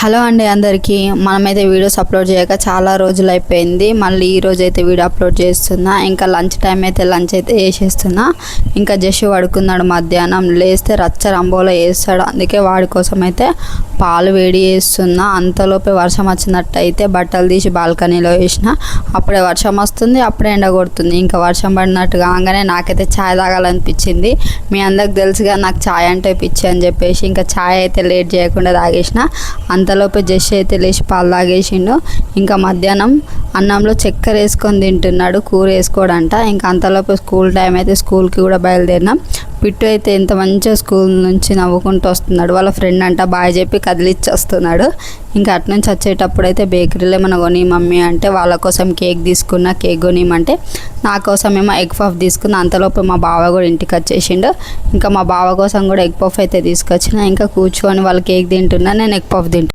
Hello అండి అందరికీ. మనమైతే వీడియోస్ అప్లోడ్ చేయక చాలా రోజులు అయిపోయింది. మళ్ళీ ఈ రోజు అయితే వీడియో అప్లోడ్ చేస్తున్నా. ఇంకా లంచ్ టైం అయితే లంచ్ అయితే వేసేస్తున్నా. ఇంకా జస్ట్ పడుకున్నాడు, మధ్యాహ్నం లేస్తే రచ్చ రంబోలో వేస్తాడు. అందుకే వాడి కోసం అయితే పాలు వేడి చేస్తున్నా. అంతలోపే వర్షం వచ్చినట్టు అయితే బట్టలు తీసి బాల్కనీలో వేసిన. అప్పుడే వర్షం వస్తుంది, అప్పుడే ఎండ కొడుతుంది. ఇంకా వర్షం పడినట్టు కాగానే నాకైతే ఛాయ్ తాగాలనిపించింది. మీ అందరికి తెలుసుగా నాకు ఛాయ్ అంటే పిచ్చి అని చెప్పేసి ఇంకా ఛాయ్ అయితే లేట్ చేయకుండా తాగేసిన. అంతలోపే జస్ట్ అయితే లేచి పాలు తాగేసిండు. ఇంకా మధ్యాహ్నం అన్నంలో చక్కెర వేసుకొని తింటున్నాడు, కూర వేసుకోడంట. ఇంకా అంతలోపే స్కూల్ టైం అయితే స్కూల్కి కూడా బయలుదేరినాం. పిట్టు అయితే ఎంత మంచిగా స్కూల్ నుంచి నవ్వుకుంటూ వస్తున్నాడు. వాళ్ళ ఫ్రెండ్ అంట బాయ్ చెప్పి కదిలిచ్చి వస్తున్నాడు. ఇంకా అటు నుంచి వచ్చేటప్పుడు అయితే బేకరీలో ఏమైనా కొని మమ్మీ అంటే వాళ్ళ కోసం కేక్ తీసుకున్నా. కేక్ కొనిమంటే నా కోసం ఏమో ఎగ్ పఫ్ తీసుకున్నా. అంతలోపు మా బావ కూడా ఇంటికి వచ్చేసిండు. ఇంకా మా బావ కోసం కూడా ఎగ్ పఫ్ అయితే తీసుకొచ్చిన. ఇంకా కూర్చొని వాళ్ళు కేక్ తింటున్నా, నేను ఎగ్ పఫ్ తింటున్నా.